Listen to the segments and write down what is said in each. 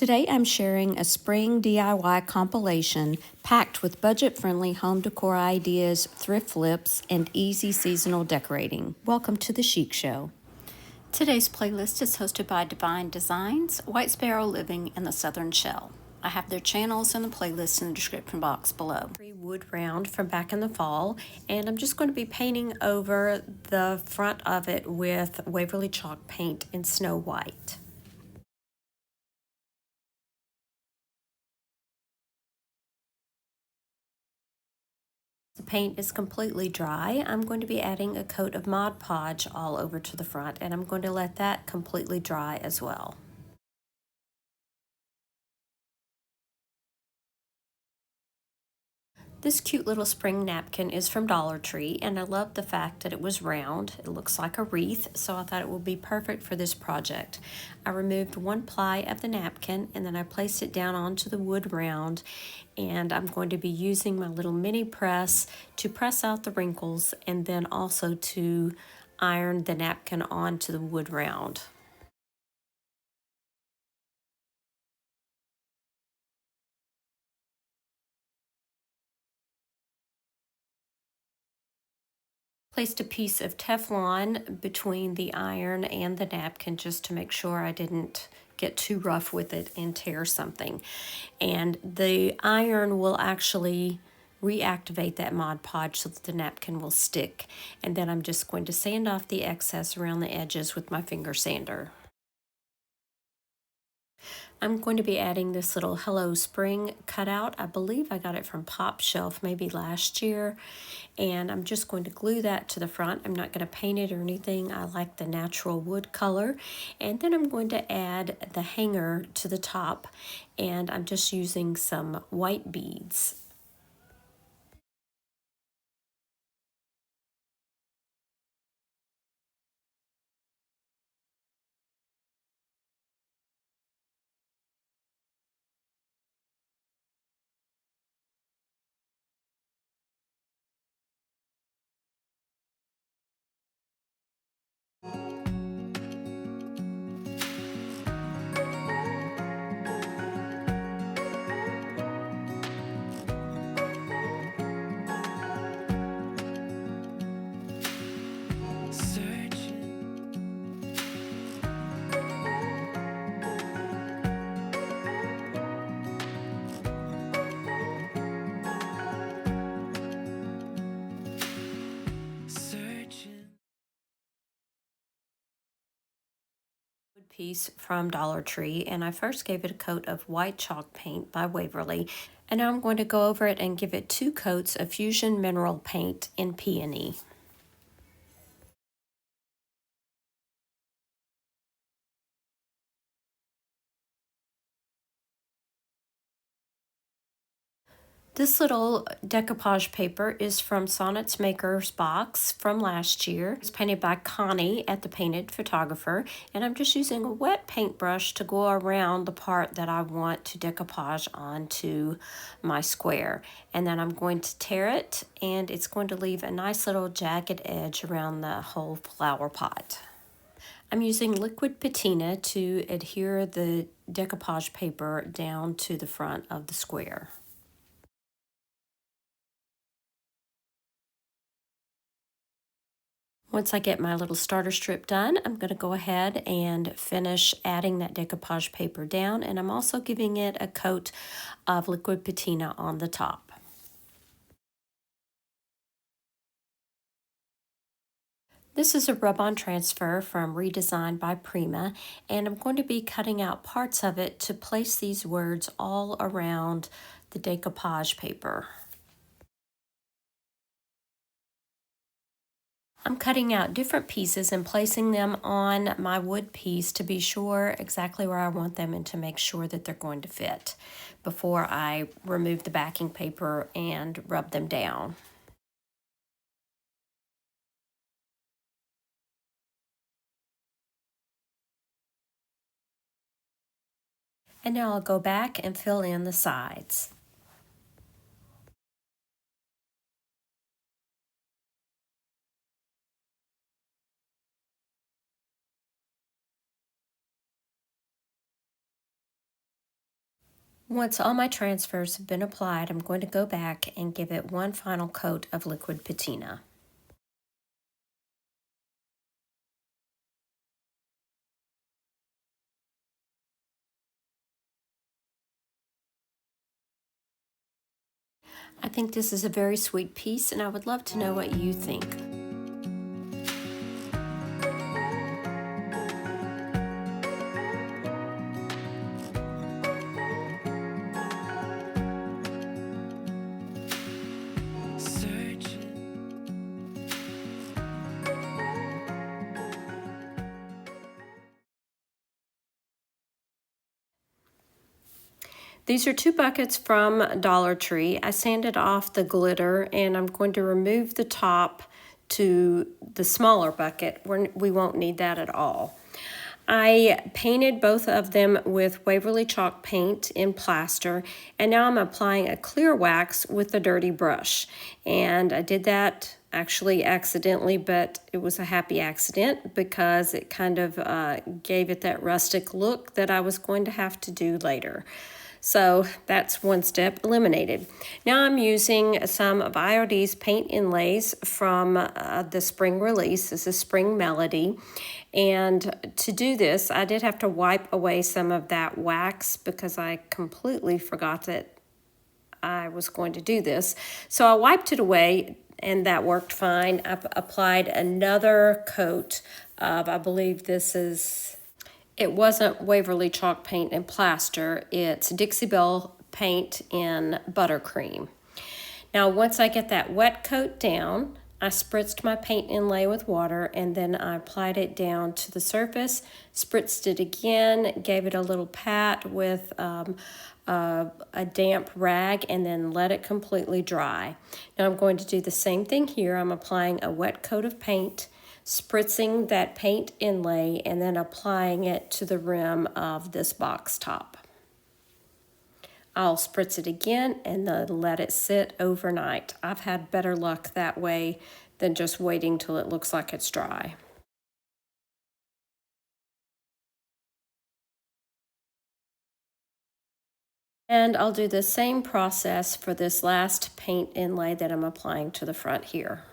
Today I'm sharing a spring DIY compilation packed with budget-friendly home decor ideas, thrift flips, and easy seasonal decorating. Welcome to the Chic Show. Today's playlist is hosted by Divine Designs, White Sparrow Living, and the Southern Shell. I have their channels and the playlist in the description box below. Wood round from back in the fall, and I'm just going to be painting over the front of it with Waverly chalk paint in Snow White. The paint is completely dry. I'm going to be adding a coat of Mod Podge all over to the front, and I'm going to let that completely dry as well. This cute little spring napkin is from Dollar Tree, and I love the fact that it was round. It looks like a wreath, so I thought it would be perfect for this project. I removed one ply of the napkin, and then I placed it down onto the wood round, and I'm going to be using my little mini press to press out the wrinkles and then also to iron the napkin onto the wood round. Placed a piece of Teflon between the iron and the napkin just to make sure I didn't get too rough with it and tear something. And the iron will actually reactivate that Mod Podge so that the napkin will stick. And then I'm just going to sand off the excess around the edges with my finger sander. I'm going to be adding this little Hello Spring cutout. I believe I got it from Pop Shelf maybe last year. And I'm just going to glue that to the front. I'm not going to paint it or anything. I like the natural wood color. And then I'm going to add the hanger to the top. And I'm just using some white beads. Piece from Dollar Tree, and I first gave it a coat of white chalk paint by Waverly, and now I'm going to go over it and give it 2 coats of Fusion Mineral Paint in Peony. This little decoupage paper is from Sonnet's Maker's Box from last year. It's painted by Connie at the Painted Photographer, and I'm just using a wet paintbrush to go around the part that I want to decoupage onto my square. And then I'm going to tear it, and it's going to leave a nice little jagged edge around the whole flower pot. I'm using liquid patina to adhere the decoupage paper down to the front of the square. Once I get my little starter strip done, I'm going to go ahead and finish adding that decoupage paper down, and I'm also giving it a coat of liquid patina on the top. This is a rub-on transfer from Redesigned by Prima, and I'm going to be cutting out parts of it to place these words all around the decoupage paper. I'm cutting out different pieces and placing them on my wood piece to be sure exactly where I want them and to make sure that they're going to fit before I remove the backing paper and rub them down. And now I'll go back and fill in the sides. Once all my transfers have been applied, I'm going to go back and give it one final coat of liquid patina. I think this is a very sweet piece, and I would love to know what you think. These are 2 buckets from Dollar Tree. I sanded off the glitter, and I'm going to remove the top to the smaller bucket. We won't need that at all. I painted both of them with Waverly chalk paint in plaster, and now I'm applying a clear wax with the dirty brush. And I did that actually accidentally, but it was a happy accident because it kind of gave it that rustic look that I was going to have to do later. So that's one step eliminated. Now I'm using some of IOD's paint inlays from the spring release. This is Spring Melody. And to do this, I did have to wipe away some of that wax because I completely forgot that I was going to do this. So I wiped it away, and that worked fine. I've applied another coat of, I believe this is, it wasn't Waverly chalk paint and plaster. It's Dixie Belle paint in buttercream. Now, once I get that wet coat down, I spritzed my paint inlay with water, and then I applied it down to the surface, spritzed it again, gave it a little pat with a damp rag, and then let it completely dry. Now I'm going to do the same thing here. I'm applying a wet coat of paint, spritzing that paint inlay, and then applying it to the rim of this box top. I'll spritz it again and then let it sit overnight. I've had better luck that way than just waiting till it looks like it's dry. And I'll do the same process for this last paint inlay that I'm applying to the front here.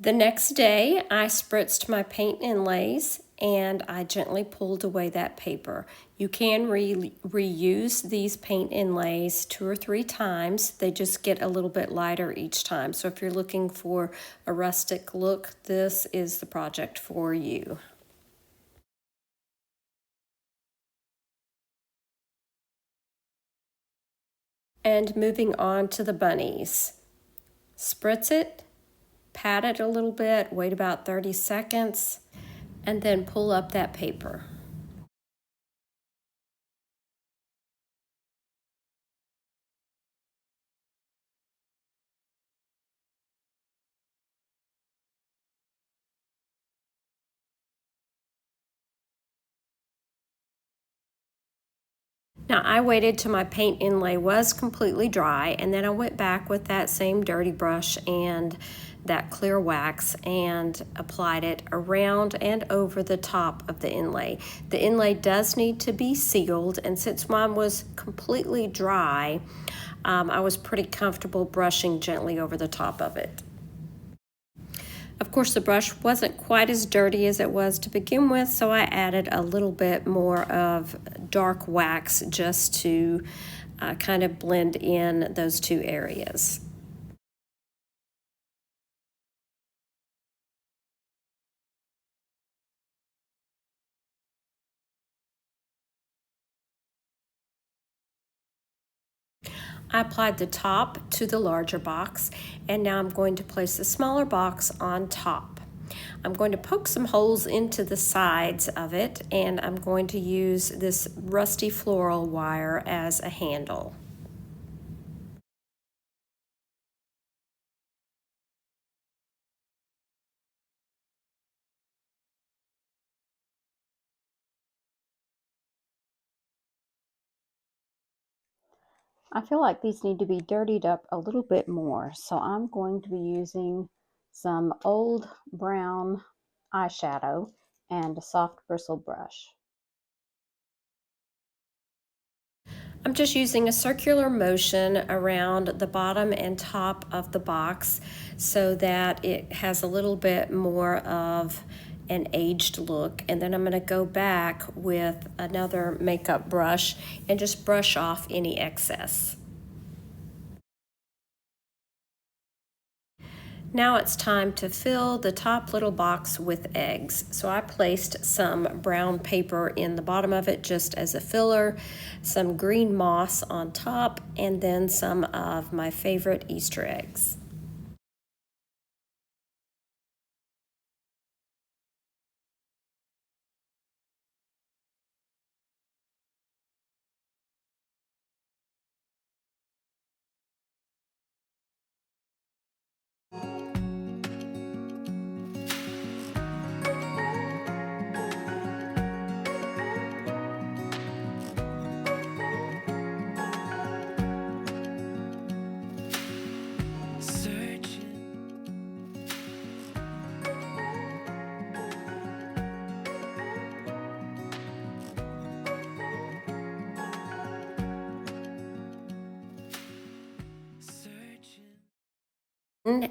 The next day, I spritzed my paint inlays and I gently pulled away that paper. You can reuse these paint inlays 2 or 3 times. They just get a little bit lighter each time. So if you're looking for a rustic look, this is the project for you. And moving on to the bunnies. Spritz it, pat it a little bit, wait about 30 seconds, and then pull up that paper. Now I waited till my paint inlay was completely dry, and then I went back with that same dirty brush and that clear wax and applied it around and over the top of the inlay. The inlay does need to be sealed, and since mine was completely dry, I was pretty comfortable brushing gently over the top of it. Of course, the brush wasn't quite as dirty as it was to begin with, so I added a little bit more of dark wax just to kind of blend in those 2 areas. I applied the top to the larger box, and now I'm going to place the smaller box on top. I'm going to poke some holes into the sides of it, and I'm going to use this rusty floral wire as a handle. I feel like these need to be dirtied up a little bit more, so I'm going to be using some old brown eyeshadow and a soft bristle brush. I'm just using a circular motion around the bottom and top of the box so that it has a little bit more of an aged look. And then I'm going to go back with another makeup brush and just brush off any excess. Now it's time to fill the top little box with eggs. So I placed some brown paper in the bottom of it just as a filler, some green moss on top, and then some of my favorite Easter eggs.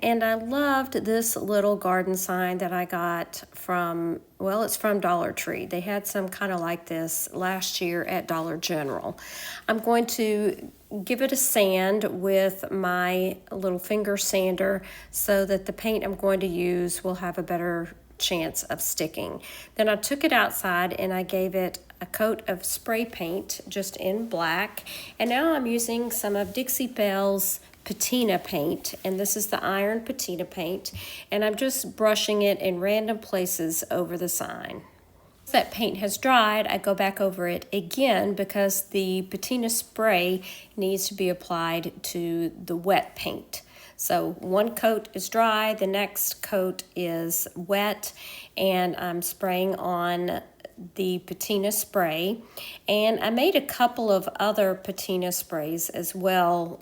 And I loved this little garden sign that I got from, well, it's from Dollar Tree. They had some kind of like this last year at Dollar General. I'm going to give it a sand with my little finger sander so that the paint I'm going to use will have a better chance of sticking. Then I took it outside and I gave it a coat of spray paint just in black. And now I'm using some of Dixie Belle's patina paint, and this is the iron patina paint, and I'm just brushing it in random places over the sign. Once that paint has dried, I go back over it again because the patina spray needs to be applied to the wet paint. So one coat is dry, the next coat is wet, and I'm spraying on the patina spray. And I made a couple of other patina sprays as well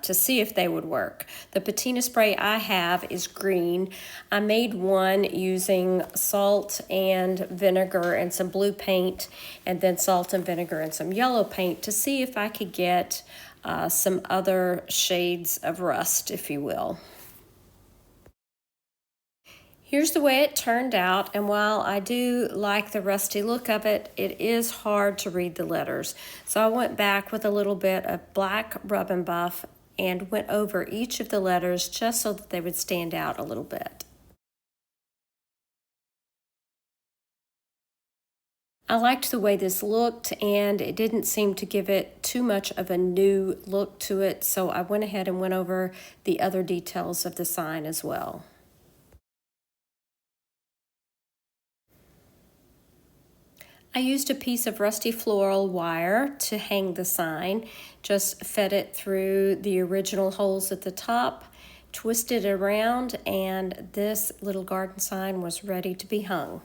to see if they would work. The patina spray I have is green. I made one using salt and vinegar and some blue paint, and then salt and vinegar and some yellow paint to see if I could get some other shades of rust, if you will. Here's the way it turned out, and while I do like the rusty look of it, it is hard to read the letters. So I went back with a little bit of black rub and buff and went over each of the letters just so that they would stand out a little bit. I liked the way this looked, and it didn't seem to give it too much of a new look to it, so I went ahead and went over the other details of the sign as well. I used a piece of rusty floral wire to hang the sign, just fed it through the original holes at the top, twisted it around, and this little garden sign was ready to be hung.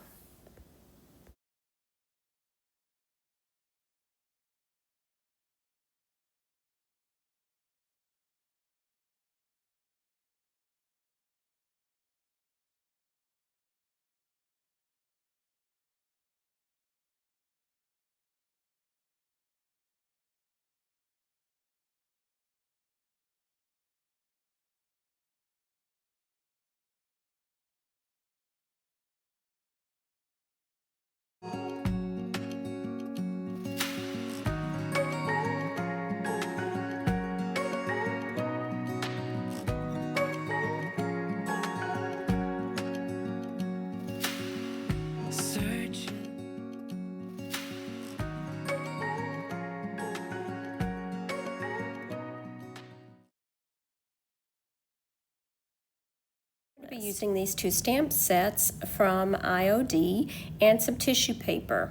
I'll be using these two stamp sets from IOD and some tissue paper.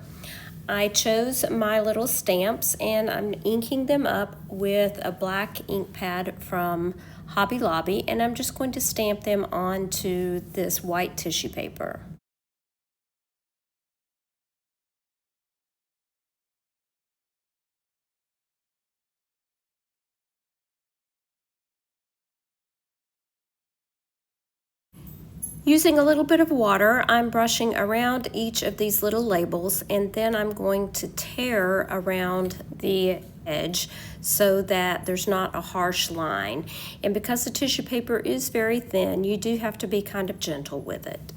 I chose my little stamps and I'm inking them up with a black ink pad from Hobby Lobby, and I'm just going to stamp them onto this white tissue paper. Using a little bit of water, I'm brushing around each of these little labels, and then I'm going to tear around the edge so that there's not a harsh line. And because the tissue paper is very thin, you do have to be kind of gentle with it.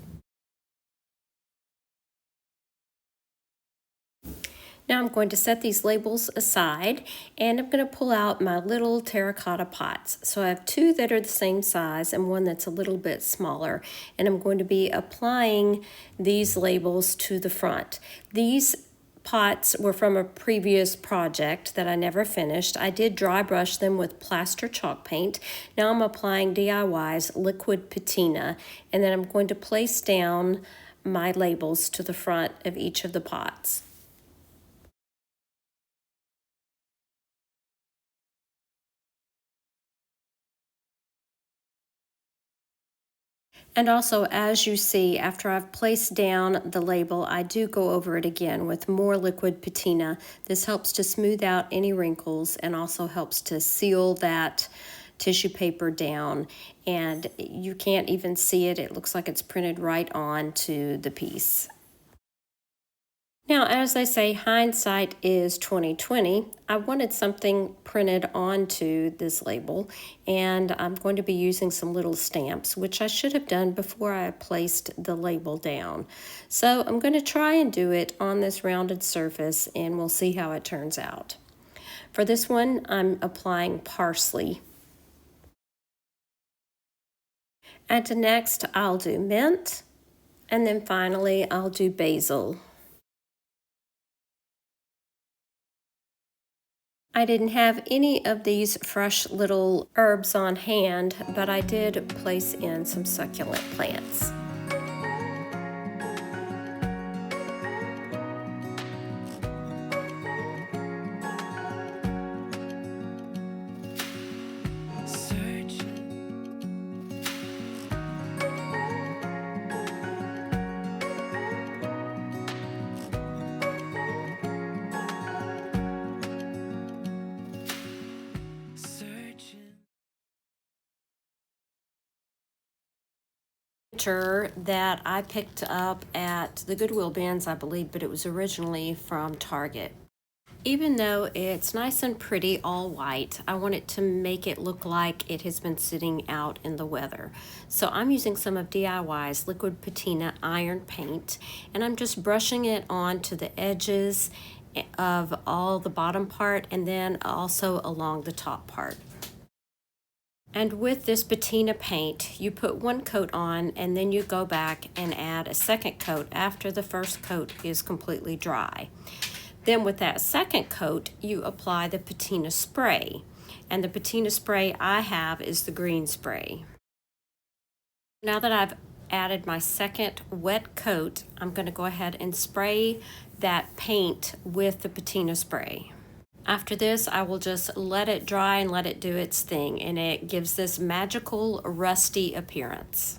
Now I'm going to set these labels aside, and I'm going to pull out my little terracotta pots. So I have two that are the same size and one that's a little bit smaller, and I'm going to be applying these labels to the front. These pots were from a previous project that I never finished. I did dry brush them with plaster chalk paint. Now I'm applying DIY's liquid patina, and then I'm going to place down my labels to the front of each of the pots. And also, as you see, after I've placed down the label, I do go over it again with more liquid patina. This helps to smooth out any wrinkles and also helps to seal that tissue paper down. And you can't even see it. It looks like it's printed right onto the piece. Now, as they say, hindsight is 20/20. I wanted something printed onto this label, and I'm going to be using some little stamps, which I should have done before I placed the label down. So I'm going to try and do it on this rounded surface, and we'll see how it turns out. For this one, I'm applying parsley. And next, I'll do mint, and then finally, I'll do basil. I didn't have any of these fresh little herbs on hand, but I did place in some succulent plants. That I picked up at the Goodwill bins, I believe, but it was originally from Target. Even though it's nice and pretty, all white, I want it to make it look like it has been sitting out in the weather. So I'm using some of DIY's liquid patina iron paint, and I'm just brushing it onto the edges of all the bottom part and then also along the top part. And with this patina paint, you put one coat on and then you go back and add a second coat after the first coat is completely dry. Then with that second coat, you apply the patina spray. And the patina spray I have is the green spray. Now that I've added my second wet coat, I'm going to go ahead and spray that paint with the patina spray. After this, I will just let it dry and let it do its thing, and it gives this magical rusty appearance.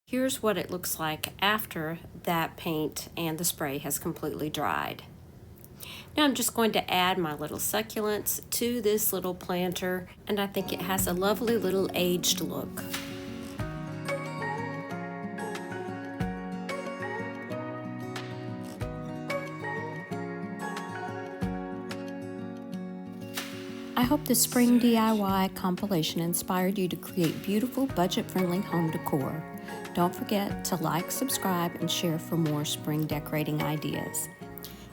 Here's what it looks like after that paint and the spray has completely dried. Now I'm just going to add my little succulents to this little planter, and I think it has a lovely little aged look. I hope the Spring DIY compilation inspired you to create beautiful, budget-friendly home decor. Don't forget to like, subscribe, and share for more spring decorating ideas.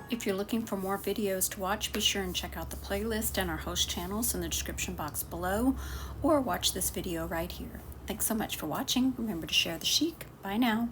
If you're looking for more videos to watch, be sure and check out the playlist and our host channels in the description box below, or watch this video right here. Thanks so much for watching. Remember to share the chic. Bye now.